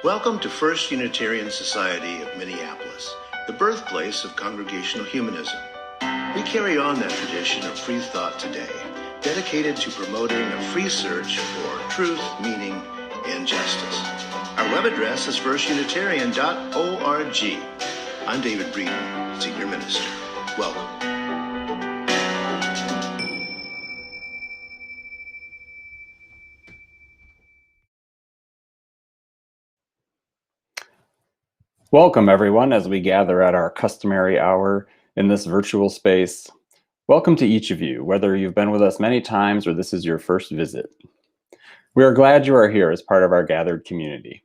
Welcome to First Unitarian Society of Minneapolis, the birthplace of Congregational Humanism. We carry on that tradition of free thought today, dedicated to promoting a free search for truth, meaning, and justice. Our web address is firstunitarian.org. I'm David Breeden, Senior Minister. Welcome. Welcome, everyone, as we gather at our customary hour in this virtual space. Welcome to each of you, whether you've been with us many times or this is your first visit. We are glad you are here as part of our gathered community.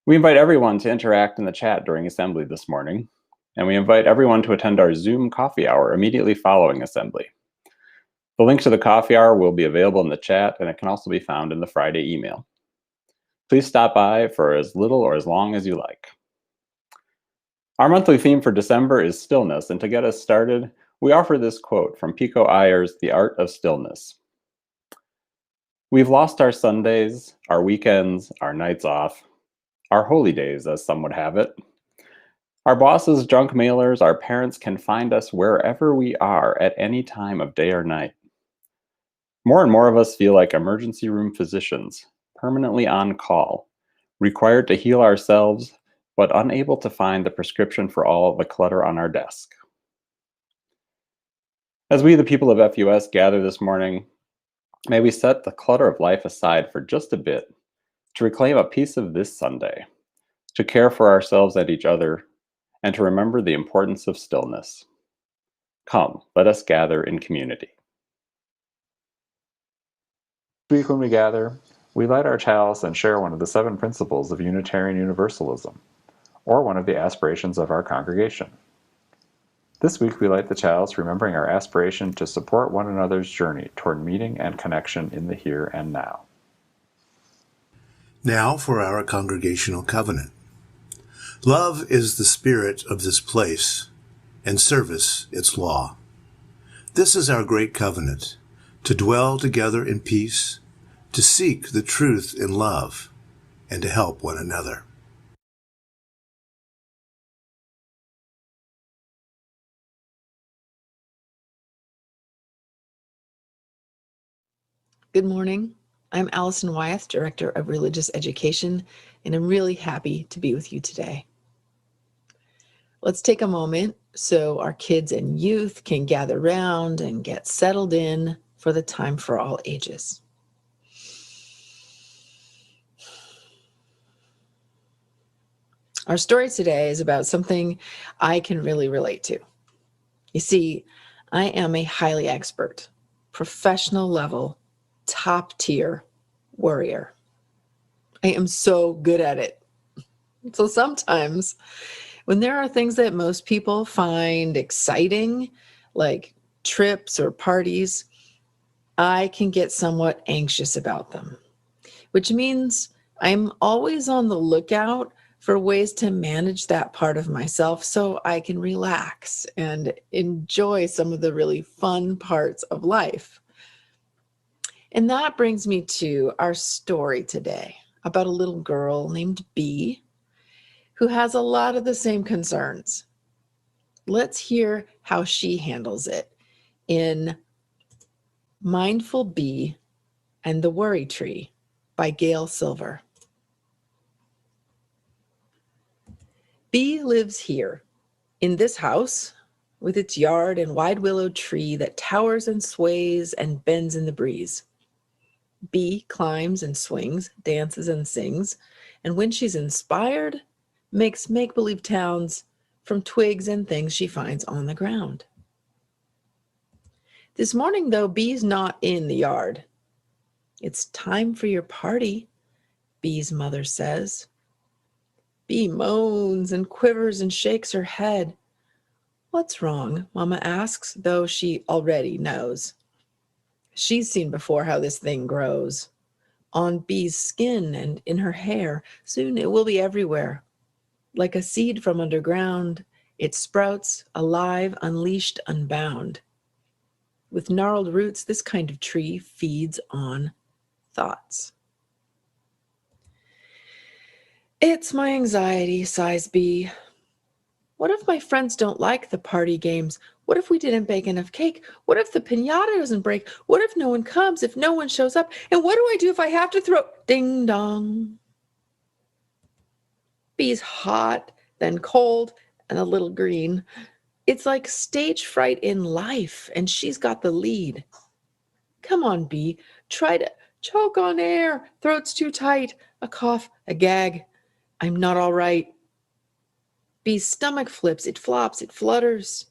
We invite everyone to interact in the chat during Assembly this morning, and we invite everyone to attend our Zoom coffee hour immediately following Assembly. The link to the coffee hour will be available in the chat, and it can also be found in the Friday email. Please stop by for as little or as long as you like. Our monthly theme for December is stillness, and to get us started, we offer this quote from Pico Iyer's The Art of Stillness. We've lost our Sundays, our weekends, our nights off, our holy days, as some would have it. Our bosses, junk mailers, our parents can find us wherever we are at any time of day or night. More and more of us feel like emergency room physicians, permanently on call, required to heal ourselves, but unable to find the prescription for all of the clutter on our desk. As we, the people of FUS, gather this morning, may we set the clutter of life aside for just a bit to reclaim a piece of this Sunday, to care for ourselves and each other, and to remember the importance of stillness. Come, let us gather in community. This week when we gather, we light our chalice and share one of the 7 principles of Unitarian Universalism, or one of the aspirations of our congregation. This week we light the chalice remembering our aspiration to support one another's journey toward meeting and connection in the here and now. Now for our congregational covenant. Love is the spirit of this place, and service its law. This is our great covenant, to dwell together in peace, to seek the truth in love, and to help one another. Good morning. I'm Allison Wyeth, Director of Religious Education, and I'm really happy to be with you today. Let's take a moment so our kids and youth can gather around and get settled in for the time for all ages. Our story today is about something I can really relate to. You see, I am a highly expert, professional level, top tier worrier. I am so good at it. So sometimes when there are things that most people find exciting, like trips or parties, I can get somewhat anxious about them, which means I'm always on the lookout for ways to manage that part of myself so I can relax and enjoy some of the really fun parts of life. And that brings me to our story today about a little girl named B who has a lot of the same concerns. Let's hear how she handles it in Mindful Bee and the Worry Tree by Gail Silver. Bee lives here, in this house, with its yard and wide willow tree that towers and sways and bends in the breeze. Bee climbs and swings, dances and sings, and when she's inspired, makes make-believe towns from twigs and things she finds on the ground. This morning, though, Bee's not in the yard. It's time for your party, Bee's mother says. Bee moans and quivers and shakes her head. What's wrong? Mama asks, though she already knows. She's seen before how this thing grows. On Bee's skin and in her hair. Soon it will be everywhere. Like a seed from underground, it sprouts, alive, unleashed, unbound. With gnarled roots, this kind of tree feeds on thoughts. It's my anxiety, sighs B. What if my friends don't like the party games? What if we didn't bake enough cake? What if the piñata doesn't break? What if no one comes, if no one shows up? And what do I do if I have to throw ding dong? B's hot, then cold, and a little green. It's like stage fright in life, and she's got the lead. Come on, B, try to choke on air. Throat's too tight. A cough, a gag. I'm not all right. B's stomach flips, it flops, it flutters.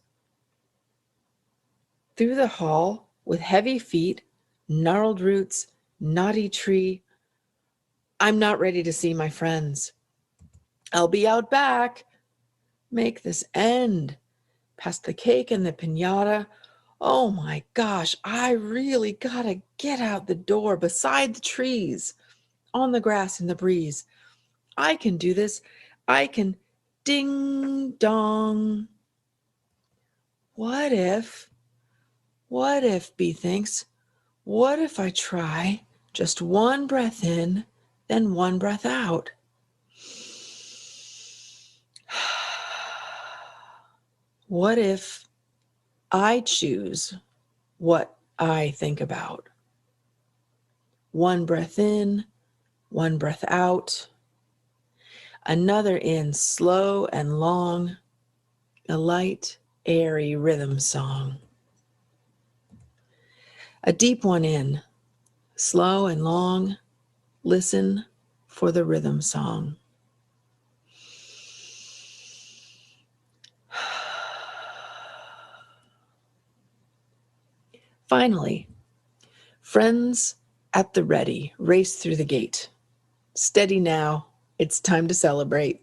Through the hall, with heavy feet, gnarled roots, knotty tree. I'm not ready to see my friends. I'll be out back. Make this end. Past the cake and the piñata. Oh my gosh, I really gotta get out the door beside the trees, on the grass in the breeze. I can do this. I can ding dong. What if, B thinks, what if I try just one breath in, then one breath out? What if I choose what I think about? One breath in, one breath out. Another in, slow and long, a light, airy rhythm song. A deep one in, slow and long, listen for the rhythm song. Finally, friends at the ready race through the gate. Steady now, it's time to celebrate.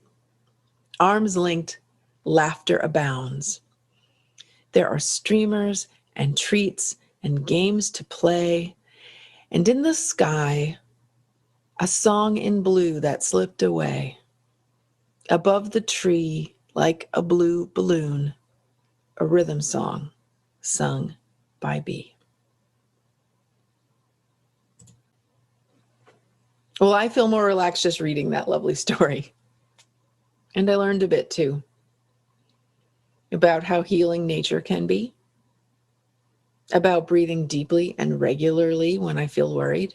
Arms linked, laughter abounds. There are streamers and treats and games to play, and in the sky, a song in blue that slipped away. Above the tree, like a blue balloon, a rhythm song sung by B. Well, I feel more relaxed just reading that lovely story. And I learned a bit too about how healing nature can be, about breathing deeply and regularly when I feel worried,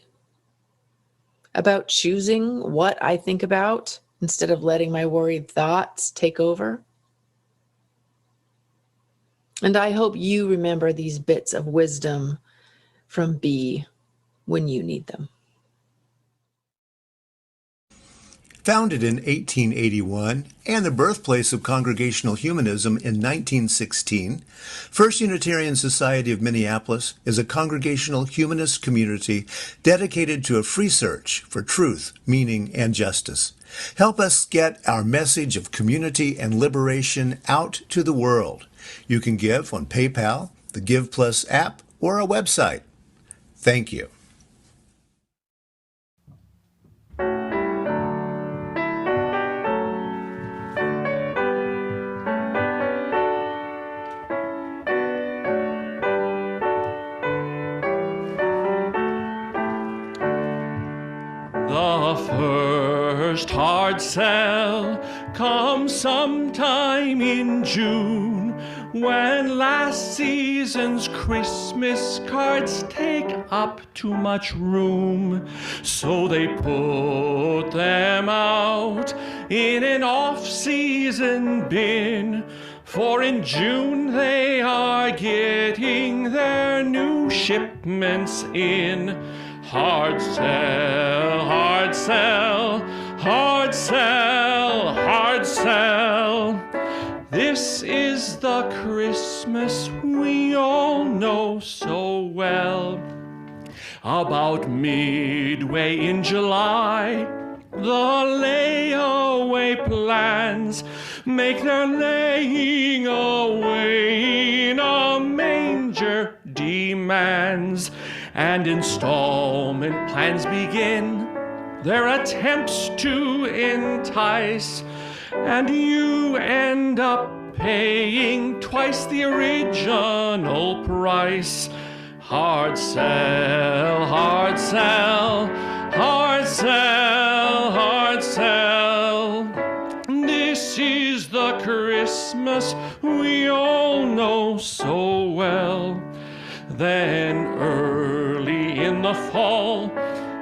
about choosing what I think about instead of letting my worried thoughts take over. And I hope you remember these bits of wisdom from B when you need them. Founded in 1881 and the birthplace of Congregational Humanism in 1916, First Unitarian Society of Minneapolis is a congregational humanist community dedicated to a free search for truth, meaning, and justice. Help us get our message of community and liberation out to the world. You can give on PayPal, the Give Plus app, or our website. Thank you. The first hard sell comes sometime in June, when last season's Christmas cards take up too much room. So they put them out in an off-season bin, for in June they are getting their new shipments in. Hard sell, hard sell, hard sell, hard sell. This is the Christmas we all know so well. About midway in July, the layaway plans make their laying away in a manger demands. And installment plans begin their attempts to entice, and you end up paying twice the original price. Hard sell, hard sell, hard sell, hard sell. Christmas we all know so well. Then early in the fall,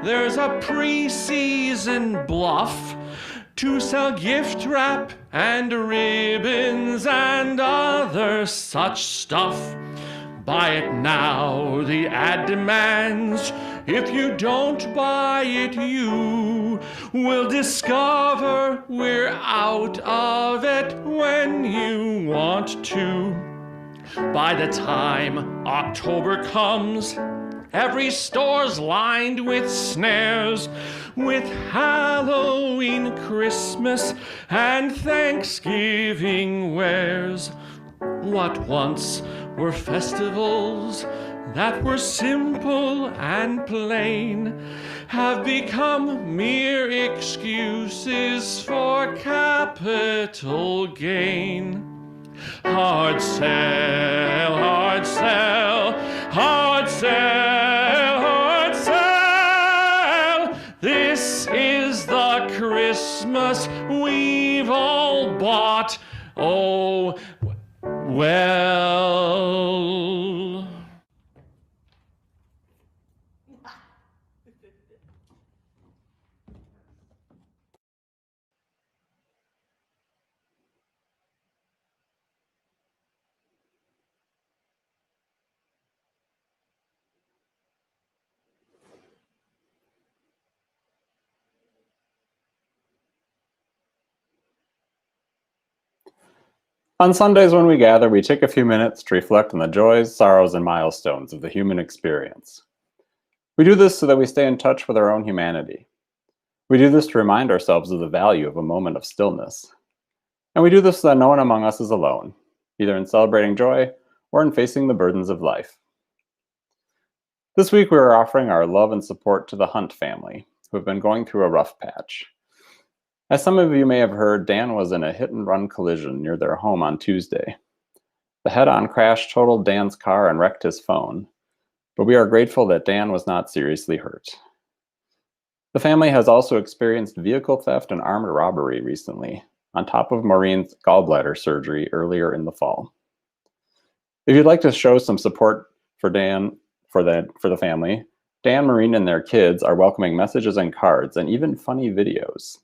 there's a pre-season bluff to sell gift wrap and ribbons and other such stuff. Buy it now, the ad demands. If you don't buy it, you will discover we're out of it when you want to. By the time October comes, every store's lined with snares, with Halloween, Christmas, and Thanksgiving wares. What once were festivals that were simple and plain have become mere excuses for capital gain. Hard sell, hard sell, hard sell, hard sell. This is the Christmas we've all bought. Oh, well. On Sundays when we gather, we take a few minutes to reflect on the joys, sorrows, and milestones of the human experience. We do this so that we stay in touch with our own humanity. We do this to remind ourselves of the value of a moment of stillness. And we do this so that no one among us is alone, either in celebrating joy or in facing the burdens of life. This week we are offering our love and support to the Hunt family, who have been going through a rough patch. As some of you may have heard, Dan was in a hit-and-run collision near their home on Tuesday. The head-on crash totaled Dan's car and wrecked his phone, but we are grateful that Dan was not seriously hurt. The family has also experienced vehicle theft and armed robbery recently, on top of Maureen's gallbladder surgery earlier in the fall. If you'd like to show some support for Dan, for the family, Dan, Maureen, and their kids are welcoming messages and cards and even funny videos.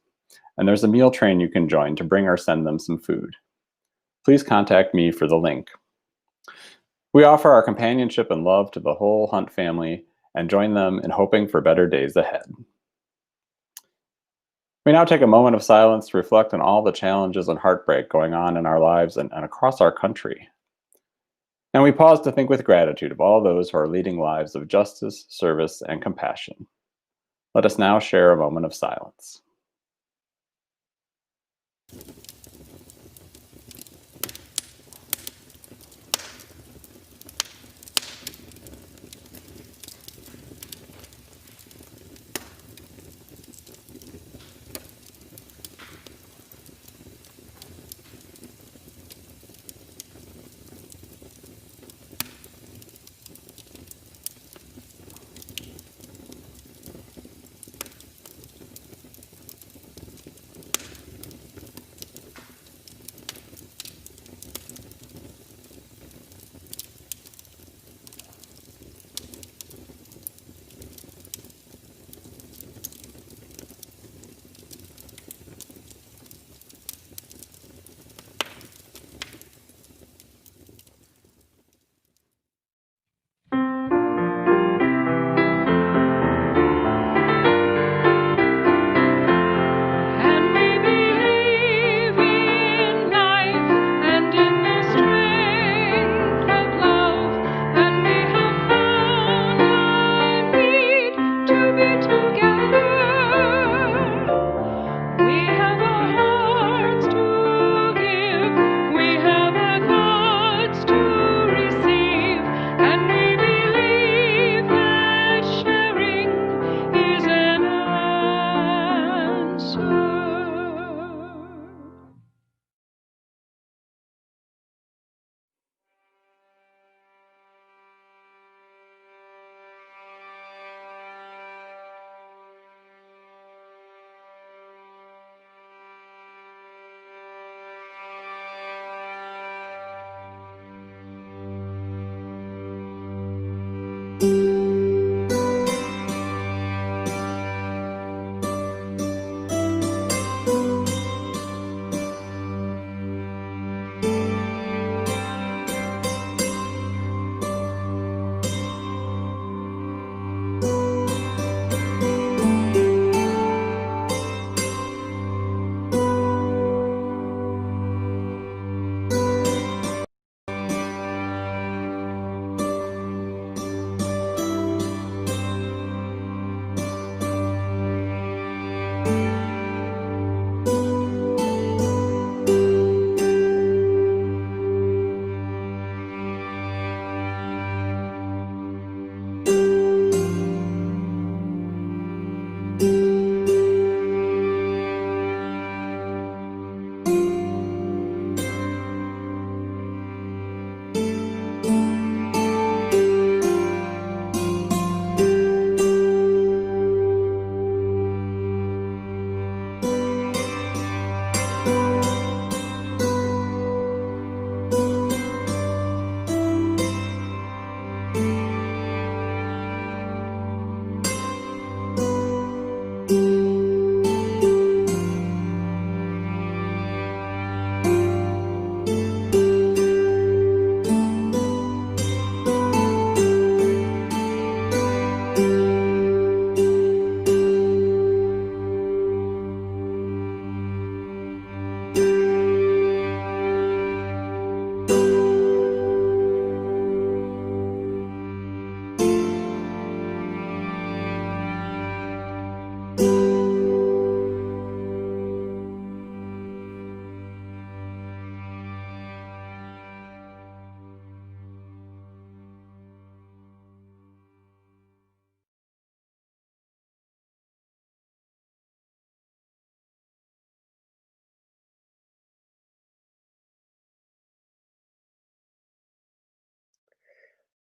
And there's a meal train you can join to bring or send them some food. Please contact me for the link. We offer our companionship and love to the whole Hunt family and join them in hoping for better days ahead. We now take a moment of silence to reflect on all the challenges and heartbreak going on in our lives and across our country. And we pause to think with gratitude of all those who are leading lives of justice, service, and compassion. Let us now share a moment of silence.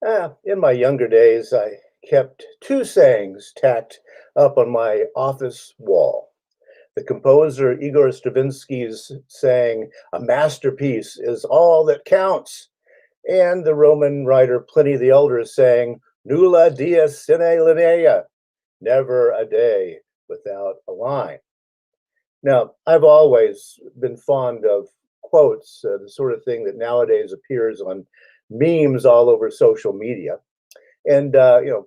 In my younger days, I kept two sayings tacked up on my office wall. The composer Igor Stravinsky's saying, "A masterpiece is all that counts," and the Roman writer Pliny the Elder saying, "Nulla dies sine linea," never a day without a line. Now, I've always been fond of quotes, the sort of thing that nowadays appears on memes all over social media. And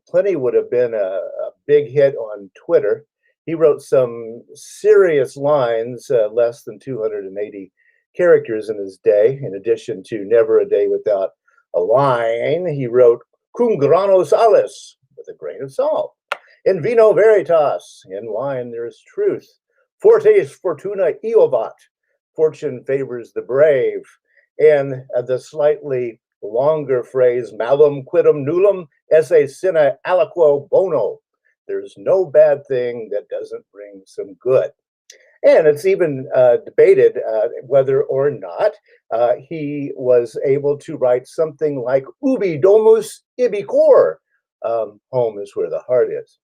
Pliny would have been a big hit on Twitter. He wrote some serious lines, less than 280 characters in his day. In addition to "never a day without a line," he wrote "cum grano salis," with a grain of salt. "In vino veritas," in wine there is truth. "Fortes fortuna iovat," fortune favors the brave. And the slightly longer phrase "malum quidem nullum esse sine aliquo bono," there's no bad thing that doesn't bring some good. And it's even debated whether or not he was able to write something like "ubi domus ibi cor," home is where the heart is.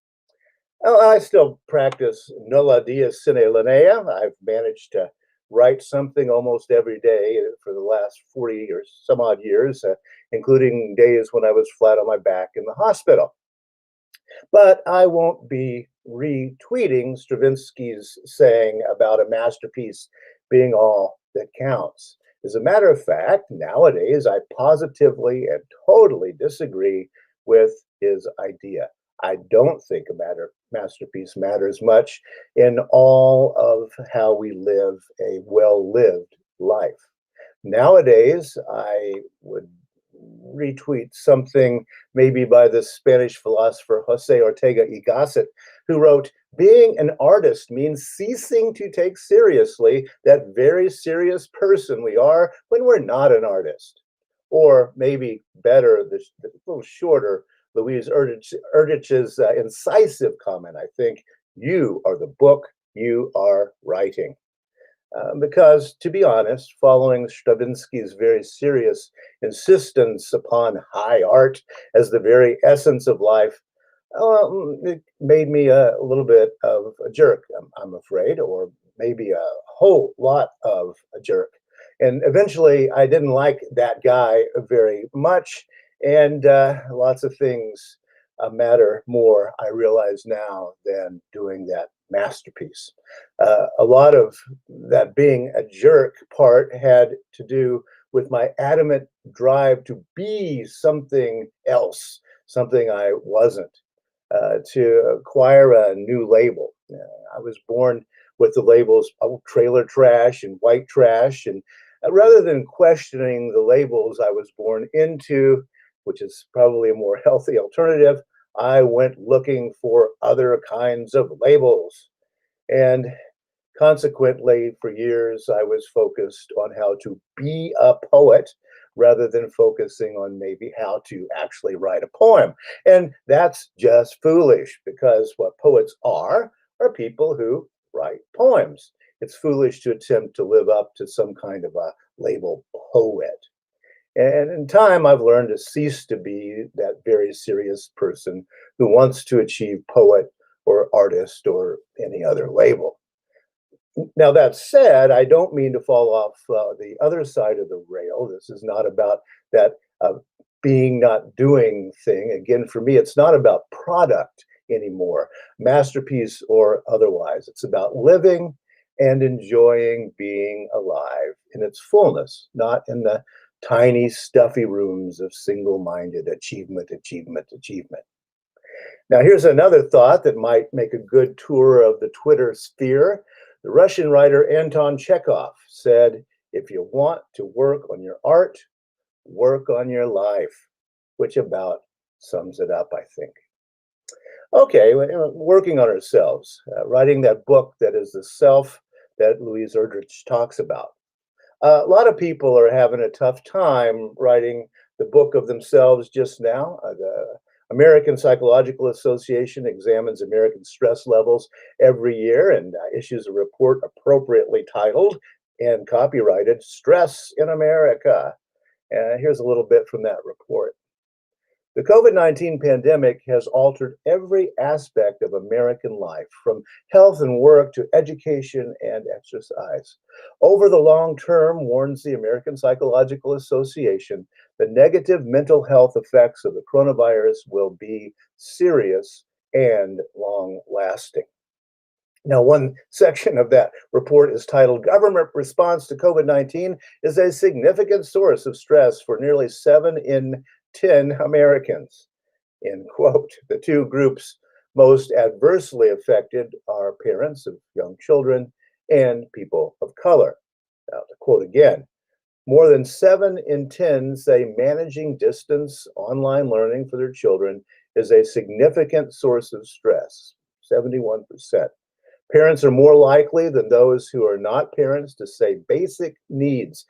I still practice "nulla dies sine linea." I've managed to write something almost every day for the last 40 or some odd years, including days when I was flat on my back in the hospital. But I won't be retweeting Stravinsky's saying about a masterpiece being all that counts. As a matter of fact, nowadays I positively and totally disagree with his idea. I don't think a masterpiece matters much in all of how we live a well-lived life. Nowadays, I would retweet something maybe by the Spanish philosopher Jose Ortega y Gasset, who wrote, "Being an artist means ceasing to take seriously that very serious person we are when we're not an artist." Or maybe better, the little shorter, Louise Erdrich's incisive comment, I think, "You are the book you are writing." Because, to be honest, following Stravinsky's very serious insistence upon high art as the very essence of life, it made me a little bit of a jerk, I'm afraid, or maybe a whole lot of a jerk. And eventually, I didn't like that guy very much, and lots of things matter more, I realize now, than doing that masterpiece. A lot of that being a jerk part had to do with my adamant drive to be something else, something I wasn't, to acquire a new label. I was born with the labels trailer trash and white trash, and rather than questioning the labels I was born into, which is probably a more healthy alternative, I went looking for other kinds of labels. And consequently, for years, I was focused on how to be a poet rather than focusing on maybe how to actually write a poem. And that's just foolish, because what poets are people who write poems. It's foolish to attempt to live up to some kind of a label poet. And in time, I've learned to cease to be that very serious person who wants to achieve poet or artist or any other label. Now, that said, I don't mean to fall off the other side of the rail. This is not about that being not doing thing. Again, for me, it's not about product anymore, masterpiece or otherwise. It's about living and enjoying being alive in its fullness, not in the tiny, stuffy rooms of single-minded achievement, achievement, achievement. Now, here's another thought that might make a good tour of the Twitter sphere. The Russian writer Anton Chekhov said, "If you want to work on your art, work on your life," which about sums it up, I think. Okay, working on ourselves, writing that book that is the self that Louise Erdrich talks about. A lot of people are having a tough time writing the book of themselves just now. The American Psychological Association examines American stress levels every year and issues a report appropriately titled and copyrighted "Stress in America." Here's a little bit from that report. The COVID-19 pandemic has altered every aspect of American life, from health and work to education and exercise. Over the long term, warns the American Psychological Association, the negative mental health effects of the coronavirus will be serious and long-lasting. Now, one section of that report is titled Government Response to COVID-19 is a Significant Source of Stress for Nearly 7 in 10 Americans. End quote. The two groups most adversely affected are parents of young children and people of color. Now, to quote again, more than 7 in 10 say managing distance online learning for their children is a significant source of stress, 71%. Parents are more likely than those who are not parents to say basic needs,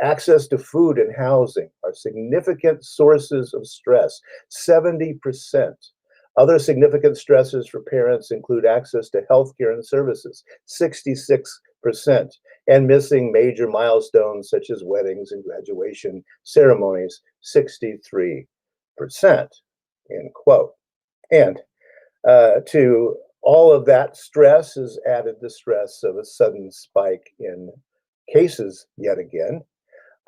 access to food and housing, are significant sources of stress, 70%. Other significant stresses for parents include access to healthcare and services, 66%, and missing major milestones such as weddings and graduation ceremonies, 63%. End quote. And to all of that stress is added the stress of a sudden spike in cases yet again.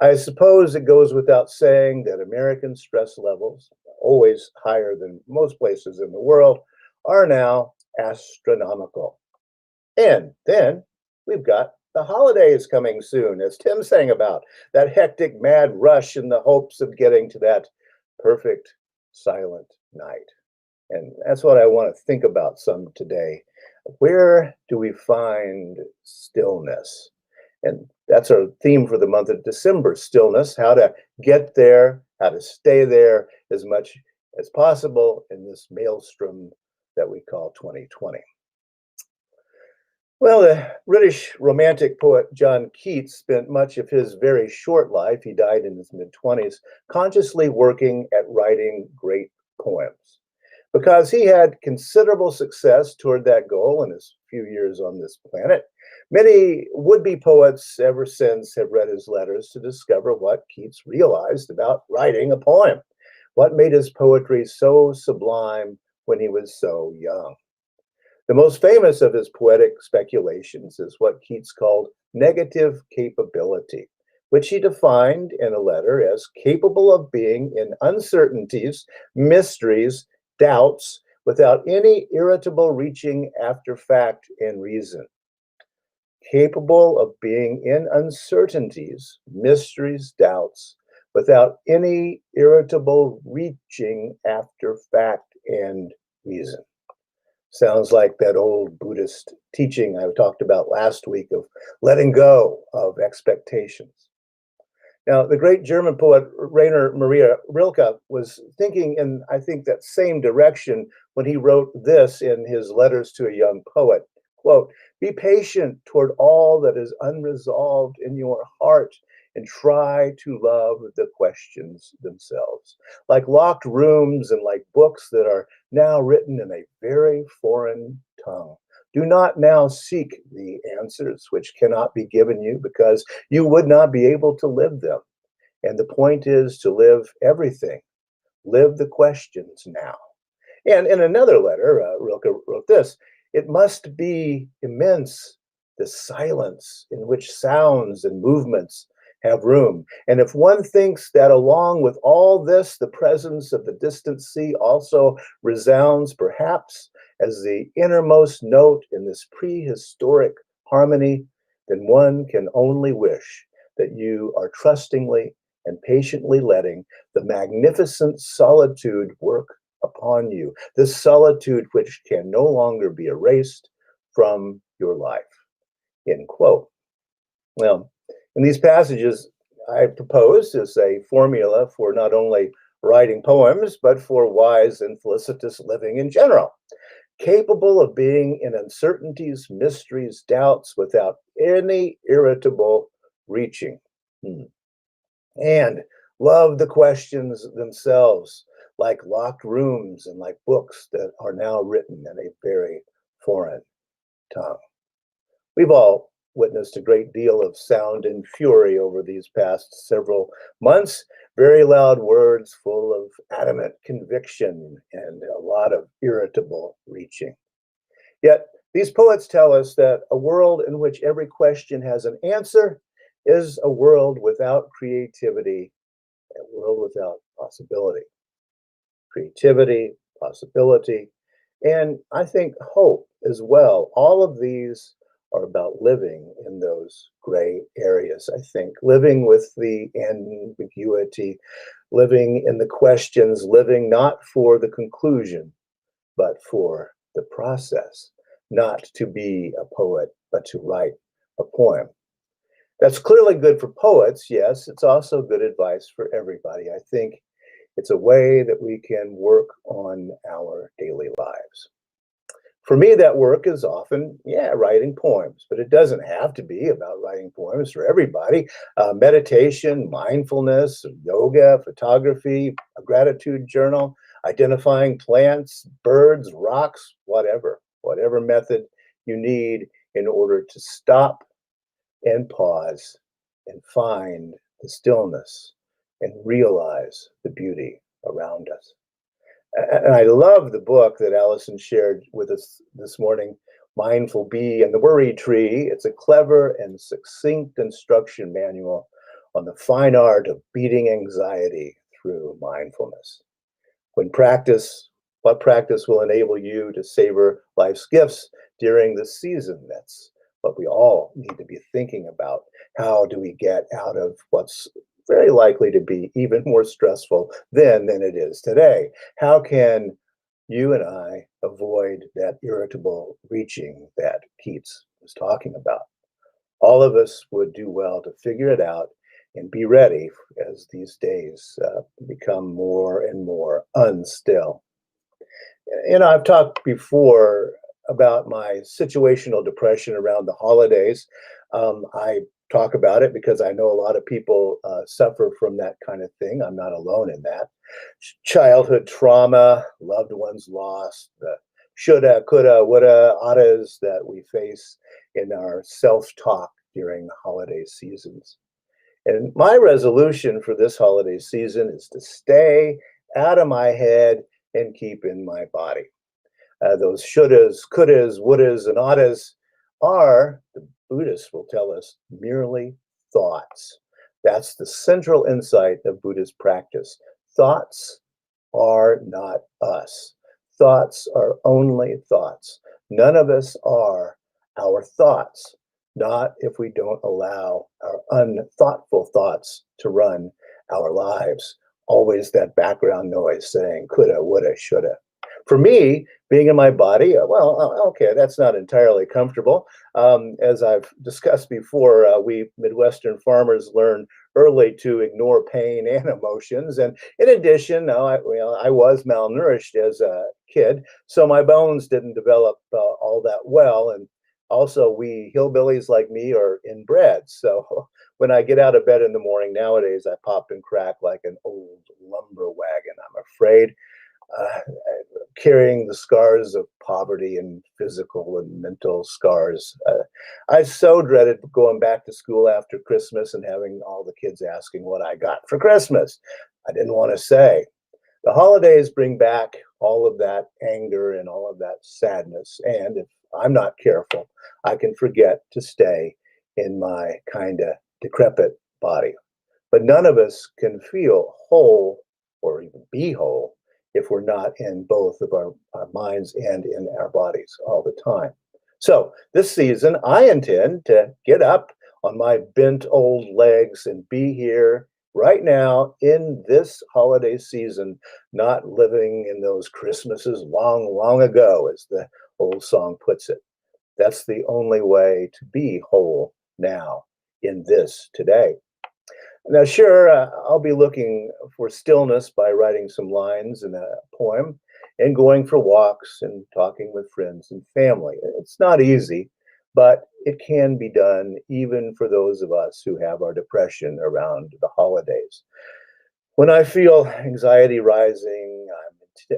I suppose it goes without saying that American stress levels, always higher than most places in the world, are now astronomical. And then we've got the holidays coming soon, as Tim sang about, that hectic, mad rush in the hopes of getting to that perfect silent night. And that's what I want to think about some today. Where do we find stillness? And that's our theme for the month of December, stillness, how to get there, how to stay there as much as possible in this maelstrom that we call 2020. Well, the British romantic poet John Keats spent much of his very short life, he died in his mid-20s, consciously working at writing great poems. Because he had considerable success toward that goal in his few years on this planet, many would-be poets ever since have read his letters to discover what Keats realized about writing a poem, what made his poetry so sublime when he was so young. The most famous of his poetic speculations is what Keats called negative capability, which he defined in a letter as capable of being in uncertainties, mysteries, doubts, without any irritable reaching after fact and reason. Capable of being in uncertainties, mysteries, doubts, without any irritable reaching after fact and reason. Sounds like that old Buddhist teaching I talked about last week of letting go of expectations. Now, the great German poet Rainer Maria Rilke was thinking in, I think, that same direction when he wrote this in his letters to a young poet, quote, "Be patient toward all that is unresolved in your heart and try to love the questions themselves. Like locked rooms and like books that are now written in a very foreign tongue. Do not now seek the answers which cannot be given you because you would not be able to live them. And the point is to live everything. Live the questions now." And in another letter, Rilke wrote this, "It must be immense, the silence in which sounds and movements have room. And if one thinks that along with all this, the presence of the distant sea also resounds perhaps as the innermost note in this prehistoric harmony, then one can only wish that you are trustingly and patiently letting the magnificent solitude work upon you, this solitude which can no longer be erased from your life." End quote. Well, in these passages, I propose is a formula for not only writing poems, but for wise and felicitous living in general. Capable of being in uncertainties, mysteries, doubts, without any irritable reaching. And love the questions themselves, like locked rooms and like books that are now written in a very foreign tongue. We've all witnessed a great deal of sound and fury over these past several months, Very loud words full of adamant conviction and a lot of irritable reaching. Yet, these poets tell us that a world in which every question has an answer is a world without creativity, a world without possibility. Creativity, possibility, and I think hope as well. All of these are about living in those gray areas, I think, living with the ambiguity, living in the questions, living not for the conclusion, but for the process, not to be a poet, but to write a poem. That's clearly good for poets, yes. It's also good advice for everybody. I think it's a way that we can work on our daily lives. For me, that work is often, writing poems, but it doesn't have to be about writing poems for everybody. Meditation, mindfulness, yoga, photography, a gratitude journal, identifying plants, birds, rocks, whatever method you need in order to stop and pause and find the stillness and realize the beauty around us. And I love the book that Allison shared with us this morning, Mindful Bee and the Worry Tree. It's a clever and succinct instruction manual on the fine art of beating anxiety through mindfulness. What practice will enable you to savor life's gifts during the season? That's what we all need to be thinking about. How do we get out of what's very likely to be even more stressful then than it is today? How can you and I avoid that irritable reaching that Keats was talking about? All of us would do well to figure it out and be ready as these days become more and more unstill. I've talked before about my situational depression around the holidays. I talk about it because I know a lot of people suffer from that kind of thing. I'm not alone in that. Childhood trauma, loved ones lost, the shoulda, coulda, woulda, oughtas that we face in our self-talk during holiday seasons. And my resolution for this holiday season is to stay out of my head and keep in my body. Those shouldas, couldas, wouldas, and oughtas are, the Buddhists will tell us, merely thoughts. That's the central insight of Buddhist practice. Thoughts are not us. Thoughts are only thoughts. None of us are our thoughts, not if we don't allow our unthoughtful thoughts to run our lives. Always that background noise saying coulda, woulda, shoulda. For me, being in my body, okay, that's not entirely comfortable. As I've discussed before, we Midwestern farmers learn early to ignore pain and emotions. And in addition, I was malnourished as a kid, so my bones didn't develop all that well. And also, we hillbillies like me are inbred. So when I get out of bed in the morning nowadays, I pop and crack like an old lumber wagon. I'm afraid carrying the scars of poverty and physical and mental scars. I so dreaded going back to school after Christmas and having all the kids asking what I got for Christmas. I didn't want to say. The holidays bring back all of that anger and all of that sadness. And if I'm not careful, I can forget to stay in my kind of decrepit body. But none of us can feel whole or even be whole if we're not in both of our minds and in our bodies all the time. So this season, I intend to get up on my bent old legs and be here right now in this holiday season, not living in those Christmases long, long ago, as the old song puts it. That's the only way to be whole now in this today. Now, sure, I'll be looking for stillness by writing some lines in a poem and going for walks and talking with friends and family. It's not easy, but it can be done even for those of us who have our depression around the holidays. When I feel anxiety rising,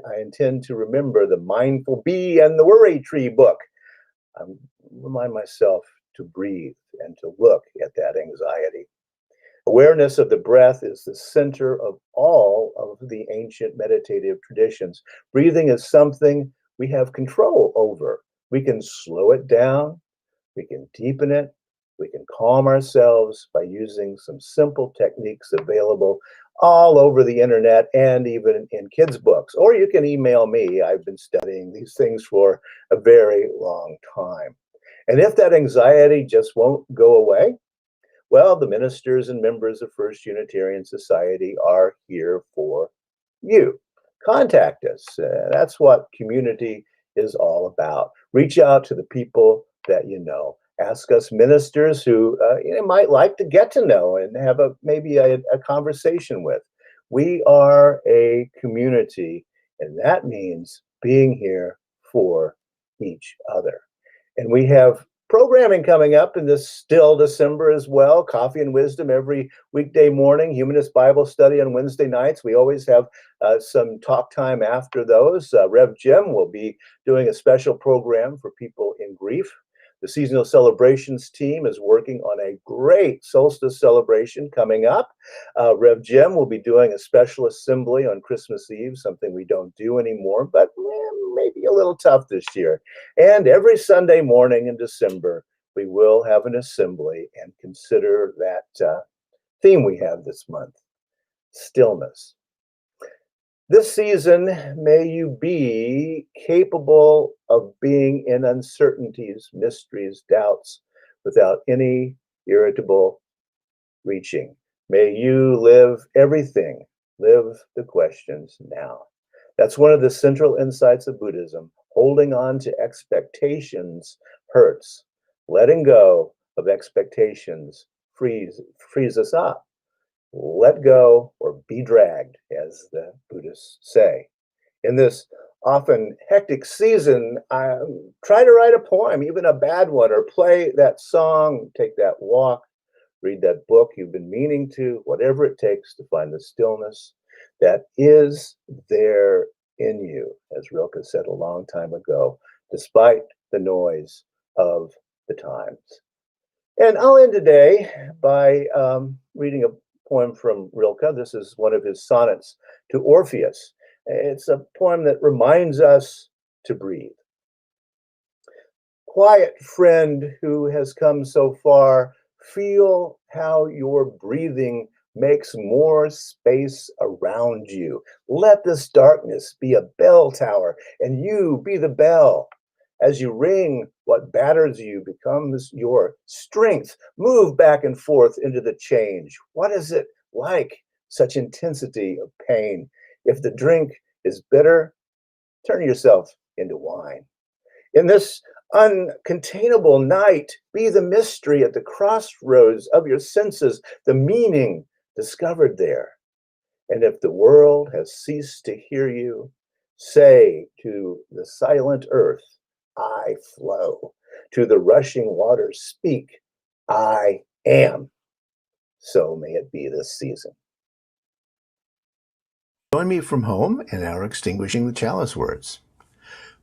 I intend to remember the Mindful Bee and the Worry Tree book. Remind myself to breathe and to look at that anxiety. Awareness of the breath is the center of all of the ancient meditative traditions. Breathing is something we have control over. We can slow it down, we can deepen it, we can calm ourselves by using some simple techniques available all over the internet and even in kids' books. Or you can email me. I've been studying these things for a very long time. And if that anxiety just won't go away, well, the ministers and members of First Unitarian Society are here for you. Contact us. That's what community is all about. Reach out to the people that you know. Ask us ministers who you might like to get to know and have maybe a conversation with. We are a community, and that means being here for each other. And we have programming coming up in this still December as well. Coffee and Wisdom every weekday morning, Humanist Bible Study on Wednesday nights. We always have some talk time after those. Rev Jim will be doing a special program for people in grief. The Seasonal Celebrations team is working on a great solstice celebration coming up. Rev Jim will be doing a special assembly on Christmas Eve, something we don't do anymore, but maybe a little tough this year. And every Sunday morning in December, we will have an assembly and consider that theme we have this month, stillness. This season, may you be capable of being in uncertainties, mysteries, doubts, without any irritable reaching. May you live everything, live the questions now. That's one of the central insights of Buddhism. Holding on to expectations hurts. Letting go of expectations frees us up. Let go or be dragged, as the Buddhists say. In this often hectic season, I try to write a poem, even a bad one, or play that song, take that walk, read that book you've been meaning to, whatever it takes to find the stillness that is there in you, as Rilke said a long time ago, despite the noise of the times. And I'll end today by reading a poem from Rilke. This is one of his sonnets to Orpheus. It's a poem that reminds us to breathe. Quiet friend who has come so far, feel how your breathing makes more space around you. Let this darkness be a bell tower, and you be the bell. As you ring, what batters you becomes your strength. Move back and forth into the change. What is it like, such intensity of pain? If the drink is bitter, turn yourself into wine. In this uncontainable night, be the mystery at the crossroads of your senses, the meaning discovered there. And if the world has ceased to hear you, say to the silent earth, I flow. To the rushing waters, speak, I am. So may it be this season. Join me from home in our Extinguishing the Chalice words.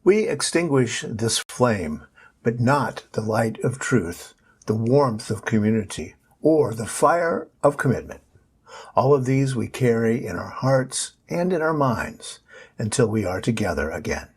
We extinguish this flame, but not the light of truth, the warmth of community, or the fire of commitment. All of these we carry in our hearts and in our minds until we are together again.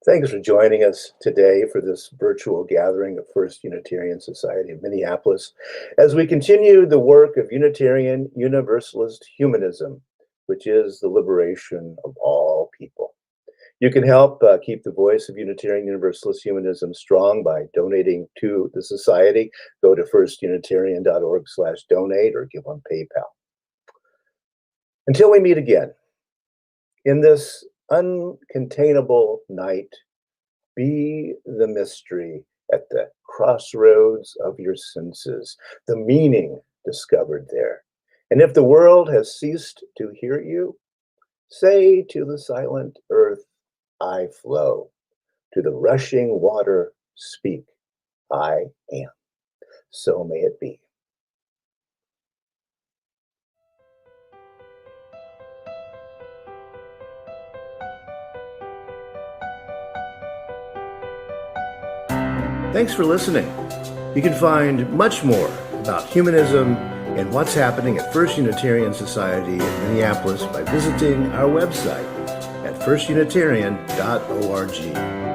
Thanks for joining us today for this virtual gathering of First Unitarian Society of Minneapolis as we continue the work of Unitarian Universalist humanism, which is the liberation of all people. You can help keep the voice of Unitarian Universalist humanism strong by donating to the society. Go to firstunitarian.org/donate or give on PayPal. Until we meet again, in this uncontainable night, be the mystery at the crossroads of your senses, the meaning discovered there. And if the world has ceased to hear you, say to the silent earth, I flow. To the rushing water speak, I am. So may it be. Thanks for listening. You can find much more about humanism and what's happening at First Unitarian Society in Minneapolis by visiting our website at firstunitarian.org.